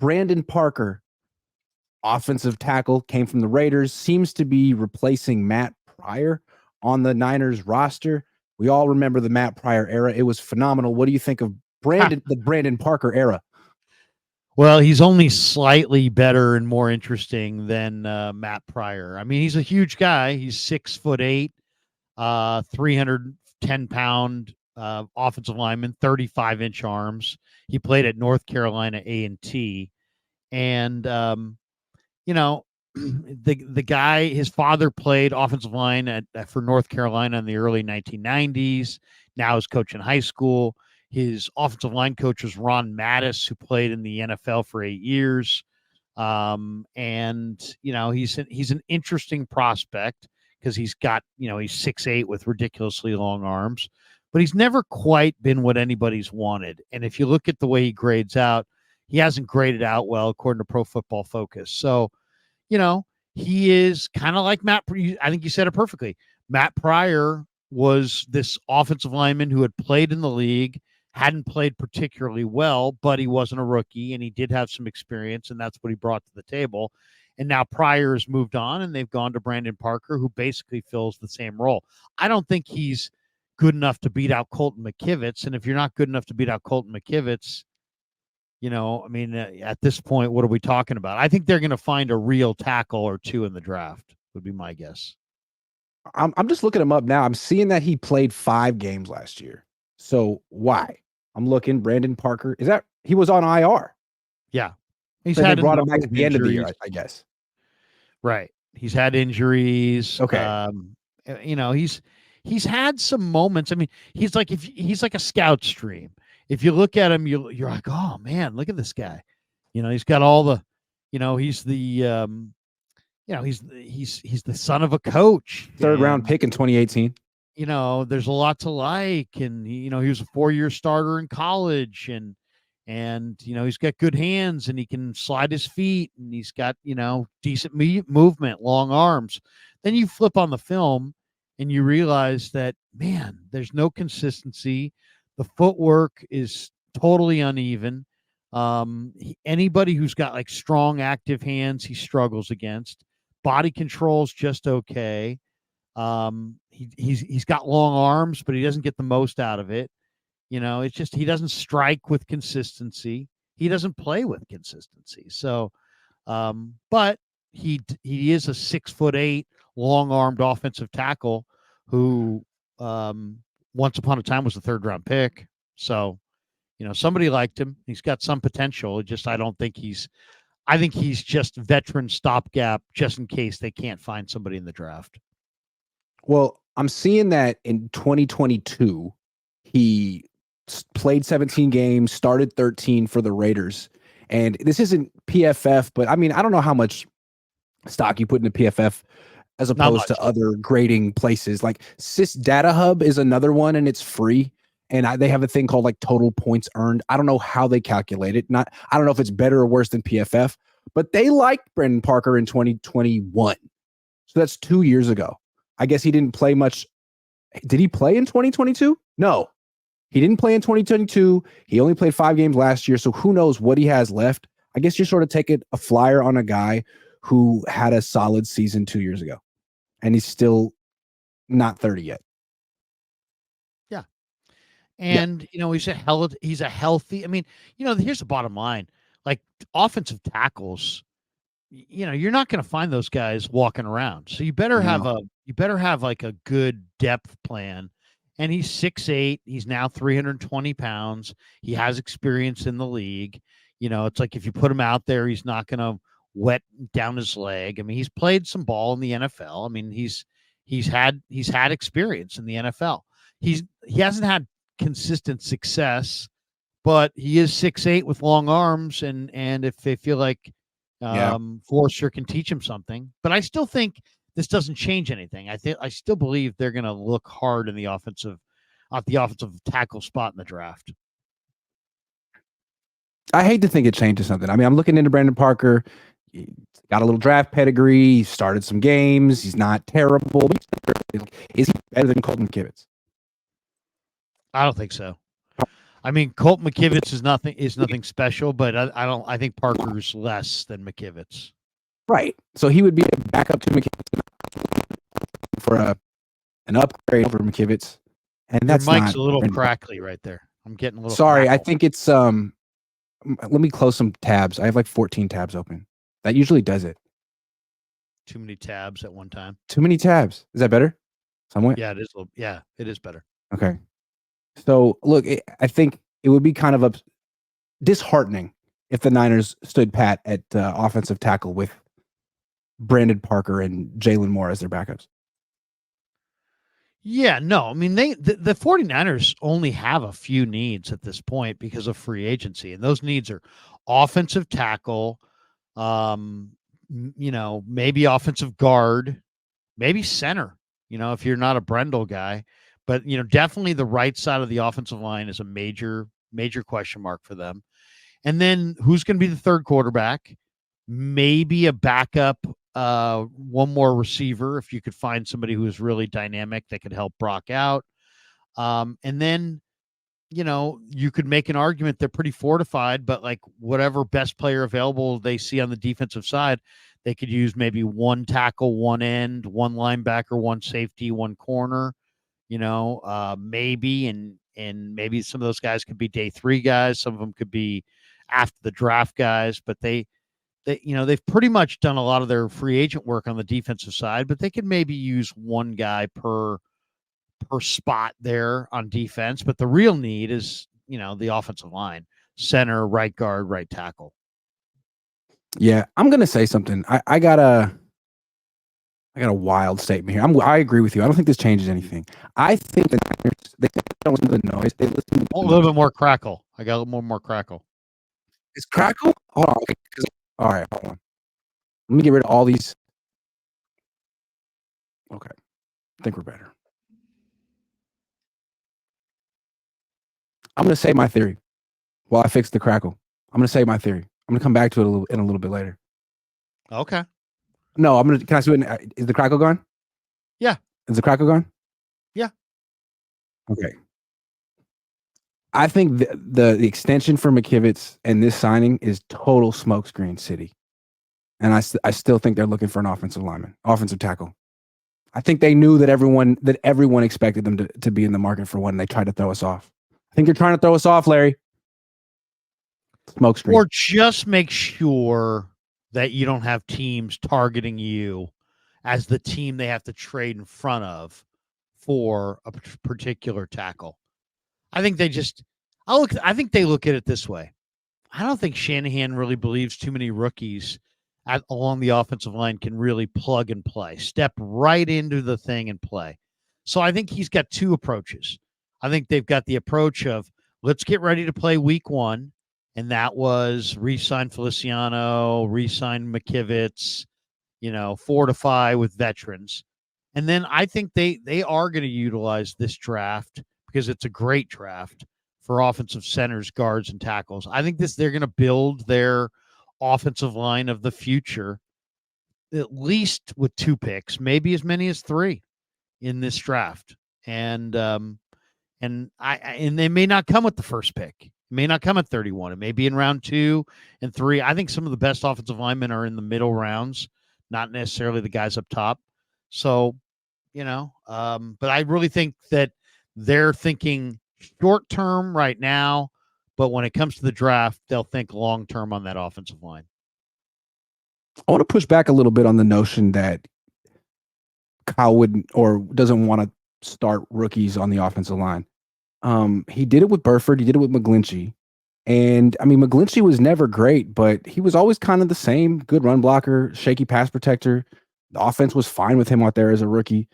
Brandon Parker, offensive tackle, came from the Raiders, seems to be replacing Matt Pryor on the Niners roster. We all remember the Matt Pryor era. It was phenomenal. What do you think of the Brandon Parker era? Well, he's only slightly better and more interesting than Matt Pryor. I mean, he's a huge guy. He's 6'8", 310-pound offensive lineman, 35-inch arms. He played at North Carolina A&T, and the guy, his father played offensive line for North Carolina in the early 1990s. Now is coaching high school. His offensive line coach was Ron Mattis, who played in the NFL for 8 years. And he's an interesting prospect because he's got, he's 6'8" with ridiculously long arms, but he's never quite been what anybody's wanted. And if you look at the way he grades out, he hasn't graded out well according to Pro Football Focus. So, he is kind of like Matt. I think you said it perfectly. Matt Pryor was this offensive lineman who had played in the league, hadn't played particularly well, but he wasn't a rookie and he did have some experience, and that's what he brought to the table. And now Pryor has moved on and they've gone to Brandon Parker, who basically fills the same role. I don't think he's good enough to beat out Colton McKivitz. And if you're not good enough to beat out Colton McKivitz, at this point, what are we talking about? I think they're going to find a real tackle or two in the draft, would be my guess. I'm just looking him up now. I'm seeing that he played 5 games last year. So why? I'm looking. Brandon Parker, he was on IR? Yeah, they brought him back at the end of the year, I guess. Right. He's had injuries. Okay. He's had some moments. I mean, he's like a scout stream. If you look at him, you're like, oh man, look at this guy. He's got all the, he's the, he's the son of a coach. Third round pick in 2018. There's a lot to like, and he was a 4-year starter in college, and he's got good hands, and he can slide his feet, and he's got decent movement, long arms. Then you flip on the film, and you realize that, man, there's no consistency. The footwork is totally uneven. Anybody who's got like strong, active hands, he struggles against. Body control's just okay. He's got long arms, but he doesn't get the most out of it. It's just he doesn't strike with consistency. He doesn't play with consistency. So, but he is a 6'8", long-armed offensive tackle who once upon a time was a 3rd-round pick. So, somebody liked him. He's got some potential. I think he's just veteran stopgap just in case they can't find somebody in the draft. Well, I'm seeing that in 2022, he played 17 games, started 13 for the Raiders. And this isn't PFF, but I mean, I don't know how much stock you put into PFF as opposed to other grading places. Like Sys Data Hub is another one, and it's free. And they have a thing called like total points earned. I don't know how they calculate it. I don't know if it's better or worse than PFF, but they liked Brandon Parker in 2021. So that's 2 years ago. I guess he didn't play much. Did he play in 2022? No, he didn't play in 2022. He only played 5 games last year. So who knows what he has left? I guess you're sort of taking a flyer on a guy who had a solid season 2 years ago, and he's still not 30 yet. Yeah. And, he's a healthy, I mean, here's the bottom line, like offensive tackles, you're not going to find those guys walking around. So you better have like a good depth plan. And he's 6'8". He's now 320 pounds. He has experience in the league. It's like if you put him out there, he's not going to wet down his leg. I mean, he's played some ball in the NFL. I mean, he's had experience in the NFL. He hasn't had consistent success, but he is 6'8" with long arms. And if they feel like Forster can teach him something, but I still think this doesn't change anything. I still believe they're going to look hard in the offensive tackle spot in the draft. I hate to think it changes something. I mean, I'm looking into Brandon Parker. He got a little draft pedigree. He started some games. He's not terrible. Is he better than Colton McKivitz? I don't think so. I mean, Colt McKivitz is nothing special, but I think Parker's less than McKivitz. Right. So he would be a backup to McKivitz for an upgrade over McKivitz. And Your that's mic's not a little crackly right there. I'm getting a little sorry, crackle. I think it's let me close some tabs. I have like 14 tabs open. That usually does it. Too many tabs at one time. Too many tabs. Is that better? Somewhat? Yeah, it is. Yeah, it is better. Okay. So look, I think it would be kind of disheartening if the Niners stood pat at offensive tackle with Brandon Parker and Jalen Moore as their backups. Yeah, no, I mean the 49ers only have a few needs at this point because of free agency, and those needs are offensive tackle, maybe offensive guard, maybe center, if you're not a Brendel guy, but definitely the right side of the offensive line is a major question mark for them. And then who's going to be the third quarterback? Maybe a backup, one more receiver if you could find somebody who is really dynamic that could help Brock out. And then, you could make an argument they're pretty fortified, but like whatever best player available they see on the defensive side, they could use maybe one tackle, one end, one linebacker, one safety, one corner, maybe, and maybe some of those guys could be day 3 guys. Some of them could be after the draft guys, but they've pretty much done a lot of their free agent work on the defensive side, but they could maybe use one guy per spot there on defense. But the real need is, the offensive line, center, right guard, right tackle. Yeah, I'm gonna say something. I got a wild statement here. I agree with you. I don't think this changes anything. I think that they don't listen to the noise. They listen to a little bit more crackle. I got a little more crackle. Is crackle? Hold on. Okay, all right, hold on. Let me get rid of all these. Okay, I think we're better. I'm gonna say my theory while I fix the crackle. I'm gonna say my theory. I'm gonna come back to it in a little bit later. Okay. No, Can I do it? Is the crackle gone? Yeah. Is the crackle gone? Yeah. Okay. I think the extension for McKivitz and this signing is total smokescreen city, and I still think they're looking for an offensive tackle. I think they knew that everyone expected them to be in the market for one, and they tried to throw us off. I think they're trying to throw us off, Larry. Smokescreen. Or just make sure that you don't have teams targeting you as the team they have to trade in front of for a particular tackle. I think they look at it this way. I don't think Shanahan really believes too many rookies along the offensive line can really plug and play, step right into the thing and play. So I think he's got 2 approaches. I think they've got the approach of let's get ready to play week 1. And that was re-sign Feliciano, re-sign McKivitz, fortify with veterans. And then I think they are going to utilize this draft because it's a great draft for offensive centers, guards, and tackles. I think they're going to build their offensive line of the future, at least with 2 picks, maybe as many as 3 in this draft. And they may not come with the first pick. It may not come at 31. It may be in round 2 and 3. I think some of the best offensive linemen are in the middle rounds, not necessarily the guys up top. So, but I really think that they're thinking short term right now, but when it comes to the draft, they'll think long term on that offensive line. I want to push back a little bit on the notion that Kyle wouldn't or doesn't want to start rookies on the offensive line. He did it with Burford. He did it with McGlinchey. And I mean, McGlinchey was never great, but he was always kind of the same. Good run blocker, shaky pass protector. The offense was fine with him out there as a rookie.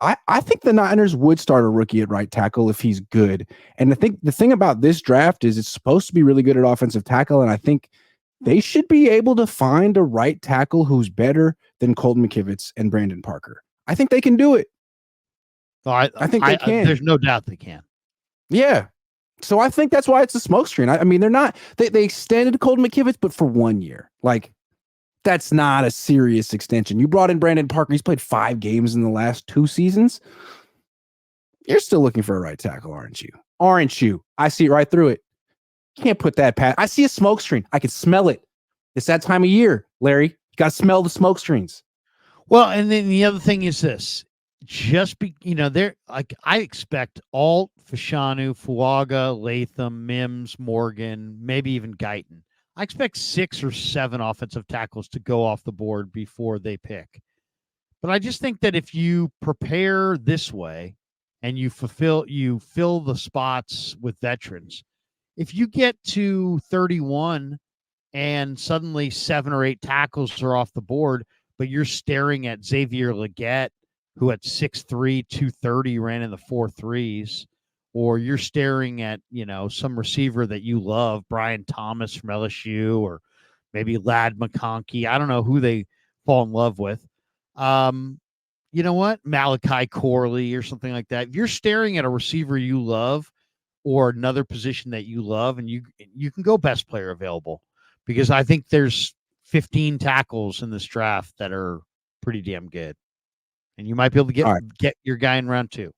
I think the Niners would start a rookie at right tackle if he's good. And I think the thing about this draft is it's supposed to be really good at offensive tackle. And I think they should be able to find a right tackle who's better than Colton McKivitz and Brandon Parker. I think they can do it. I think they can. There's no doubt they can. Yeah. So I think that's why it's a smokescreen. I mean, they extended Colton McKivitz, but for 1 year. Like, that's not a serious extension. You brought in Brandon Parker. He's played 5 games in the last 2 seasons. You're still looking for a right tackle, aren't you? aren't you? I see right through it. Can't put that past. I see a smoke screen. I can smell it. It's that time of year, Larry. You got to smell the smoke screens. Well, and then the other thing is this: there, like I expect Alt, Fashanu, Fuaga, Latham, Mims, Morgan, maybe even Guyton. I expect 6 or 7 offensive tackles to go off the board before they pick. But I just think that if you prepare this way and you fill the spots with veterans, if you get to 31 and suddenly 7 or 8 tackles are off the board, but you're staring at Xavier Legette, who at 6'3", 230 ran in the 4.3s, or you're staring at, some receiver that you love, Brian Thomas from LSU, or maybe Lad McConkey. I don't know who they fall in love with. You know what? Malachi Corley or something like that. If you're staring at a receiver you love or another position that you love, and you can go best player available, because I think there's 15 tackles in this draft that are pretty damn good. And you might be able to get your guy in round 2.